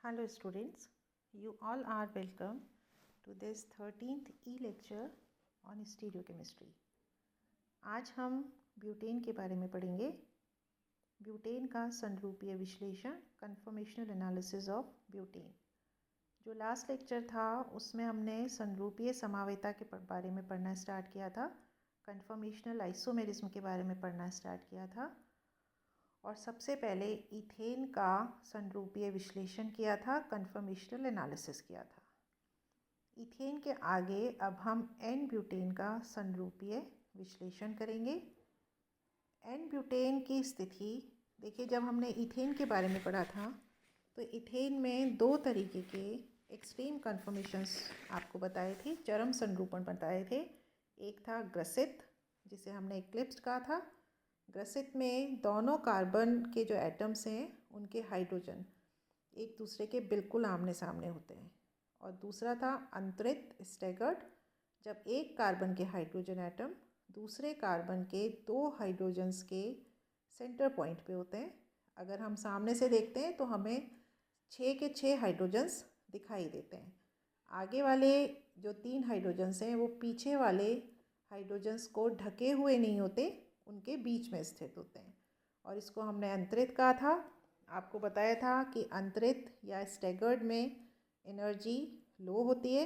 Hello students, you all are welcome to this 13th e-lecture on stereochemistry. आज हम butane के बारे में पढ़ेंगे। ब्यूटेन का संरूपीय विश्लेषण, कन्फॉर्मेशनल एनालिसिस ऑफ ब्यूटेन। जो लास्ट लेक्चर था उसमें हमने संरूपीय समावेता के बारे में पढ़ना स्टार्ट किया था, कन्फॉर्मेशनल आइसोमेरिज्म के बारे में पढ़ना स्टार्ट किया था और सबसे पहले इथेन का संरूपीय विश्लेषण किया था, कन्फॉर्मेशनल एनालिसिस किया था। इथेन के आगे अब हम एन ब्यूटेन का संरूपीय विश्लेषण करेंगे। एन ब्यूटेन की स्थिति देखिए, जब हमने इथेन के बारे में पढ़ा था तो इथेन में दो तरीके के एक्सट्रीम कन्फॉर्मेशंस आपको बताए थे, चरम संरूपण बताए थे। एक था ग्रसित, जिसे हमने एक्लिप्स्ड कहा था। ग्रसित में दोनों कार्बन के जो एटम्स हैं उनके हाइड्रोजन एक दूसरे के बिल्कुल आमने सामने होते हैं। और दूसरा था अंतरित, स्टैगर्ड, जब एक कार्बन के हाइड्रोजन एटम दूसरे कार्बन के दो हाइड्रोजन्स के सेंटर पॉइंट पे होते हैं। अगर हम सामने से देखते हैं तो हमें 6 के 6 हाइड्रोजन्स दिखाई देते हैं। आगे वाले जो 3 हाइड्रोजन्स हैं वो पीछे वाले हाइड्रोजन्स को ढके हुए नहीं होते, उनके बीच में स्थित होते हैं और इसको हमने अंतरित कहा था। आपको बताया था कि अंतरित या स्टैगर्ड में एनर्जी लो होती है,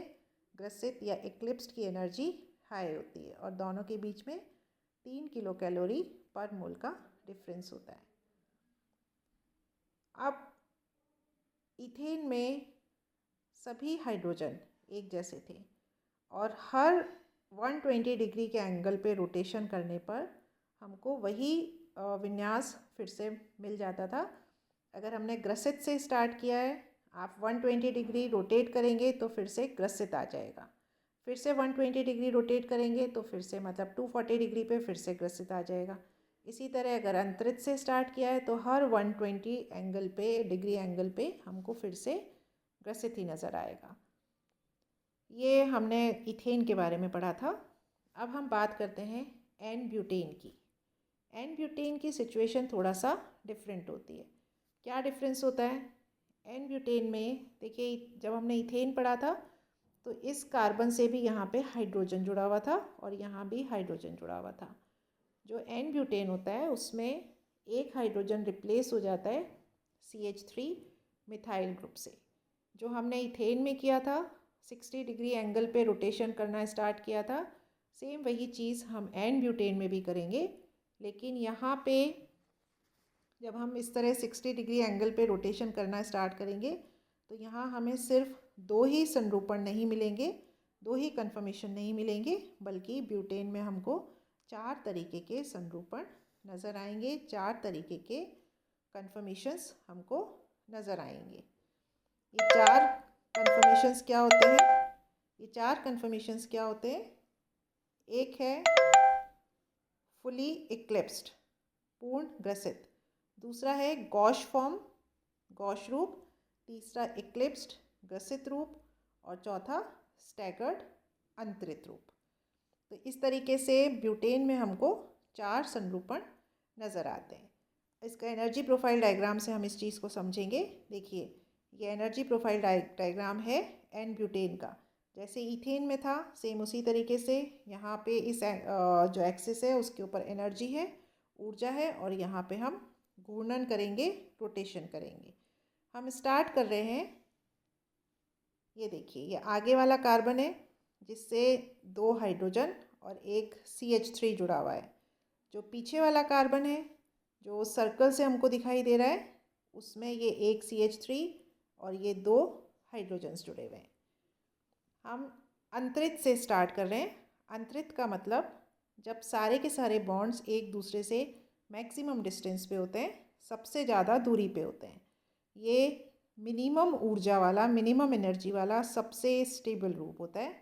ग्रसित या एक्लिप्स्ड की एनर्जी हाई होती है और दोनों के बीच में 3 किलो कैलोरी पर मोल का डिफरेंस होता है। अब इथेन में सभी हाइड्रोजन एक जैसे थे और हर 120 डिग्री के एंगल पे रोटेशन करने पर हमको वही विन्यास फिर से मिल जाता था। अगर हमने ग्रसित से स्टार्ट किया है, आप 120 डिग्री रोटेट करेंगे तो फिर से ग्रसित आ जाएगा, फिर से 120 डिग्री रोटेट करेंगे तो फिर से मतलब 240 डिग्री पे फिर से ग्रसित आ जाएगा। इसी तरह अगर अंतरित से स्टार्ट किया है तो हर 120 एंगल पे, डिग्री एंगल पे हमको फिर से ग्रसित ही नज़र आएगा। ये हमने इथेन के बारे में पढ़ा था। अब हम बात करते हैं एन ब्यूटेन की। एन ब्यूटेन की सिचुएशन थोड़ा सा डिफरेंट होती है। क्या डिफरेंस होता है? एन ब्यूटेन में देखिए, जब हमने इथेन पढ़ा था तो इस कार्बन से भी यहाँ पे हाइड्रोजन जुड़ा हुआ था और यहाँ भी हाइड्रोजन जुड़ा हुआ था। जो एन ब्यूटेन होता है उसमें एक हाइड्रोजन रिप्लेस हो जाता है CH3 मिथाइल ग्रुप से। जो हमने इथेन में किया था, 60 डिग्री एंगल पे रोटेशन करना स्टार्ट किया था, सेम वही चीज़ हम एन ब्यूटेन में भी करेंगे। लेकिन यहाँ पे जब हम इस तरह 60 डिग्री एंगल पे रोटेशन करना स्टार्ट करेंगे तो यहाँ हमें सिर्फ 2 ही संरूपण नहीं मिलेंगे, 2 ही कन्फर्मेशन नहीं मिलेंगे, बल्कि ब्यूटेन में हमको 4 तरीके के संरूपण नज़र आएंगे, 4 तरीके के कन्फर्मेशंस हमको नज़र आएंगे। ये 4 कन्फर्मेशंस क्या होते हैं? ये 4 कन्फर्मेशंस क्या होते हैं? एक है फुली इक्लिप्स्ड, पूर्ण ग्रसित। दूसरा है गॉश फॉर्म, गॉश रूप। तीसरा इक्लिप्स्ड, ग्रसित रूप। और चौथा स्टैगर्ड, अंतरित रूप। तो इस तरीके से ब्यूटेन में हमको 4 संरूपण नज़र आते हैं। इसका एनर्जी प्रोफाइल डायग्राम से हम इस चीज़ को समझेंगे। देखिए, ये एनर्जी प्रोफाइल डायग्राम है एन ब्यूटेन का। जैसे इथेन में था सेम उसी तरीके से यहाँ पे इस जो एक्सिस है उसके ऊपर एनर्जी है, ऊर्जा है, और यहाँ पे हम घूर्णन करेंगे, रोटेशन करेंगे। हम स्टार्ट कर रहे हैं। ये देखिए, ये आगे वाला कार्बन है जिससे 2 हाइड्रोजन और एक CH3 जुड़ा हुआ है। जो पीछे वाला कार्बन है जो सर्कल से हमको दिखाई दे रहा है, उसमें ये एक CH3 और ये 2 हाइड्रोजन्स जुड़े हुए हैं। हम अंतरित से स्टार्ट कर रहे हैं। अंतरित का मतलब जब सारे के सारे बॉन्ड्स एक दूसरे से मैक्सिमम डिस्टेंस पे होते हैं, सबसे ज़्यादा दूरी पे होते हैं। ये मिनिमम ऊर्जा वाला, मिनिमम एनर्जी वाला सबसे स्टेबल ग्रुप होता है।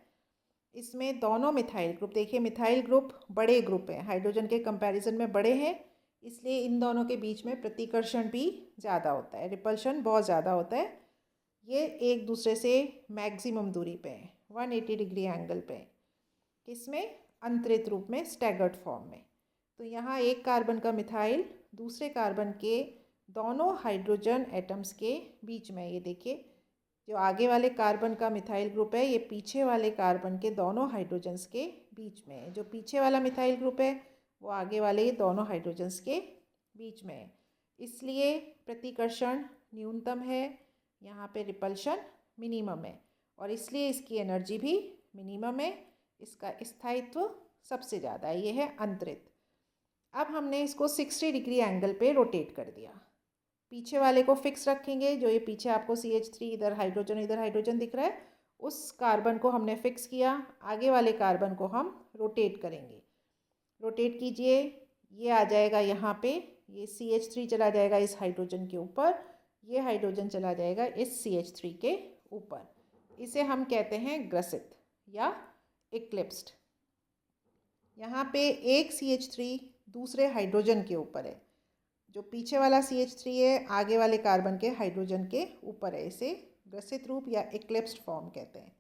इसमें दोनों मिथाइल ग्रुप, देखिए मिथाइल ग्रुप बड़े ग्रुप हैं, हाइड्रोजन के कंपैरिजन में बड़े हैं, इसलिए इन दोनों के बीच में प्रतिकर्षण भी ज़्यादा होता है, रिपल्शन बहुत ज़्यादा होता है। ये एक दूसरे से मैक्सिमम दूरी पे हैं, 180 डिग्री एंगल पे। किसमें? अंतरित रूप में, स्टैगर्ड फॉर्म में। तो यहाँ एक कार्बन का मिथाइल दूसरे कार्बन के दोनों हाइड्रोजन एटम्स के बीच में। ये देखिए, जो आगे वाले कार्बन का मिथाइल ग्रुप है ये पीछे वाले कार्बन के दोनों हाइड्रोजन्स के बीच में है। जो पीछे वाला मिथाइल ग्रुप है वो आगे वाले दोनों हाइड्रोजन्स के बीच में है, इसलिए प्रतिकर्षण न्यूनतम है, यहाँ पे रिपल्शन मिनिमम है और इसलिए इसकी एनर्जी भी मिनिमम है। इसका स्थायित्व सबसे ज़्यादा है, ये है अंतरित। अब हमने इसको 60 डिग्री एंगल पे रोटेट कर दिया। पीछे वाले को फिक्स रखेंगे, जो ये पीछे आपको CH3 इधर हाइड्रोजन दिख रहा है, उस कार्बन को हमने फिक्स किया। आगे वाले कार्बन को हम रोटेट करेंगे। रोटेट कीजिए, ये आ जाएगा यहाँ पे, ये CH3 चला जाएगा इस हाइड्रोजन के ऊपर, ये हाइड्रोजन चला जाएगा इस CH3 के ऊपर। इसे हम कहते हैं ग्रसित या इक्लिप्स्ड। यहाँ पे एक CH3 दूसरे हाइड्रोजन के ऊपर है, जो पीछे वाला CH3 है आगे वाले कार्बन के हाइड्रोजन के ऊपर है। इसे ग्रसित रूप या इक्लिप्स्ड फॉर्म कहते हैं।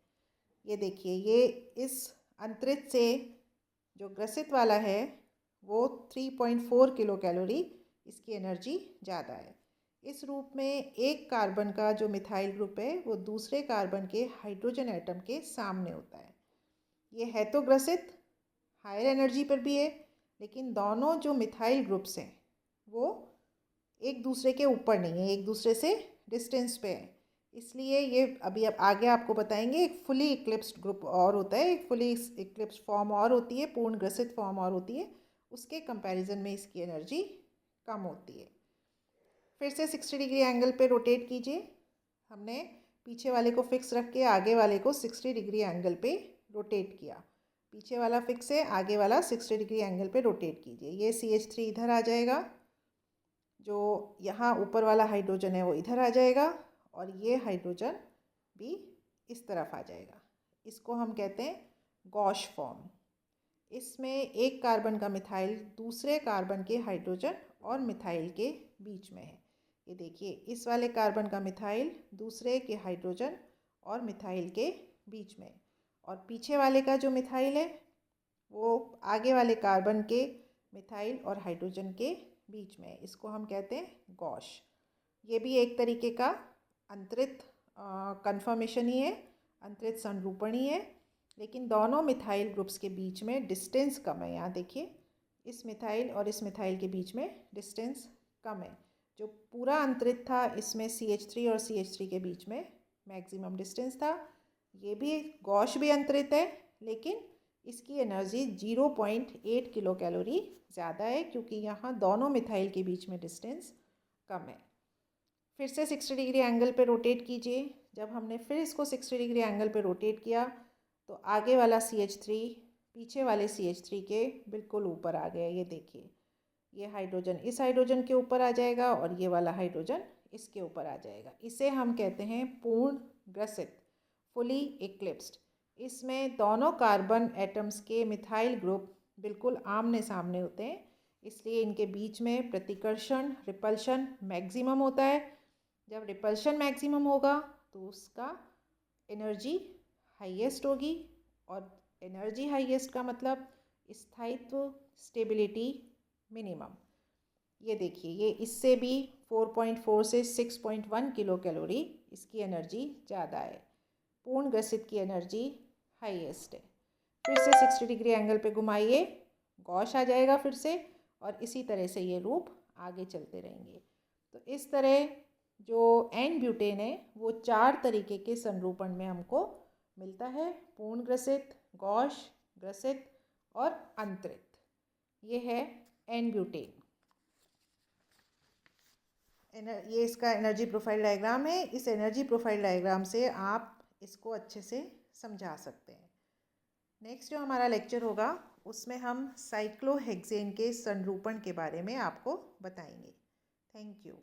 ये देखिए, ये इस अंतरित से जो ग्रसित वाला है वो 3.4 किलो कैलोरी, इसकी एनर्जी ज़्यादा है। इस रूप में एक कार्बन का जो मिथाइल ग्रुप है वो दूसरे कार्बन के हाइड्रोजन एटम के सामने होता है। ये है तो ग्रसित, हायर एनर्जी पर भी है, लेकिन दोनों जो मिथाइल ग्रुप्स हैं वो एक दूसरे के ऊपर नहीं है, एक दूसरे से डिस्टेंस पे है। इसलिए ये अभी अब आगे आपको बताएंगे, एक फुली इक्लिप्स्ड ग्रुप और होता है, एक फुली इक्लिप्स्ड फॉर्म और होती है, पूर्ण ग्रसित फॉर्म और होती है। उसके कंपैरिजन में इसकी एनर्जी कम होती है। फिर से 60 डिग्री एंगल पे रोटेट कीजिए। हमने पीछे वाले को फिक्स रख के आगे वाले को 60 डिग्री एंगल पे रोटेट किया। पीछे वाला फिक्स है, आगे वाला 60 डिग्री एंगल पे रोटेट कीजिए। ये CH3 इधर आ जाएगा, जो यहाँ ऊपर वाला हाइड्रोजन है वो इधर आ जाएगा और ये हाइड्रोजन भी इस तरफ आ जाएगा। इसको हम कहते हैं गॉश फॉर्म। इसमें एक कार्बन का मिथाइल दूसरे कार्बन के हाइड्रोजन और मिथाइल के बीच में है। ये देखिए, इस वाले कार्बन का मिथाइल दूसरे के हाइड्रोजन और मिथाइल के बीच में, और पीछे वाले का जो मिथाइल है वो आगे वाले कार्बन के मिथाइल और हाइड्रोजन के बीच में। इसको हम कहते हैं गॉश। ये भी एक तरीके का अंतरित कन्फर्मेशन ही है, अंतरित संरूपण ही है, लेकिन दोनों मिथाइल ग्रुप्स के बीच में डिस्टेंस कम है। यहाँ देखिए, इस मिथाइल और इस मिथाइल के बीच में डिस्टेंस कम है। जो पूरा अंतरित था इसमें CH3 और CH3 के बीच में मैक्सिमम डिस्टेंस था। ये भी गॉश भी अंतरित है, लेकिन इसकी एनर्जी 0.8 किलो कैलोरी ज़्यादा है, क्योंकि यहाँ दोनों मिथाइल के बीच में डिस्टेंस कम है। फिर से 60 डिग्री एंगल पे रोटेट कीजिए। जब हमने फिर इसको 60 डिग्री एंगल पे रोटेट किया तो आगे वाला CH3 पीछे वाले CH3 के बिल्कुल ऊपर आ गया। ये देखिए, ये हाइड्रोजन इस हाइड्रोजन के ऊपर आ जाएगा और ये वाला हाइड्रोजन इसके ऊपर आ जाएगा। इसे हम कहते हैं पूर्ण ग्रसित, फुली इक्लिप्स्ड। इसमें दोनों कार्बन एटम्स के मिथाइल ग्रुप बिल्कुल आमने सामने होते हैं, इसलिए इनके बीच में प्रतिकर्षण रिपल्शन मैक्सिमम होता है। जब रिपल्शन मैक्सिमम होगा तो उसका एनर्जी हाईएस्ट होगी, और एनर्जी हाईएस्ट का मतलब स्थायित्व, स्टेबिलिटी मिनिमम। ये देखिए, ये इससे भी 4.4 से 6.1 किलो कैलोरी इसकी एनर्जी ज़्यादा है। पूर्ण ग्रसित की एनर्जी हाईएस्ट है। फिर से 60 डिग्री एंगल पे घुमाइए, गॉश आ जाएगा फिर से, और इसी तरह से ये रूप आगे चलते रहेंगे। तो इस तरह जो एन ब्यूटेन है वो 4 तरीके के संरूपण में हमको मिलता है, पूर्ण ग्रसित, गॉश, ग्रसित और अंतरित। ये है एन ब्यूटेन। ये इसका एनर्जी प्रोफाइल डायग्राम है। इस एनर्जी प्रोफाइल डायग्राम से आप इसको अच्छे से समझा सकते हैं। नेक्स्ट जो हमारा लेक्चर होगा उसमें हम साइक्लोहेक्सेन के संरूपण के बारे में आपको बताएंगे। Thank you.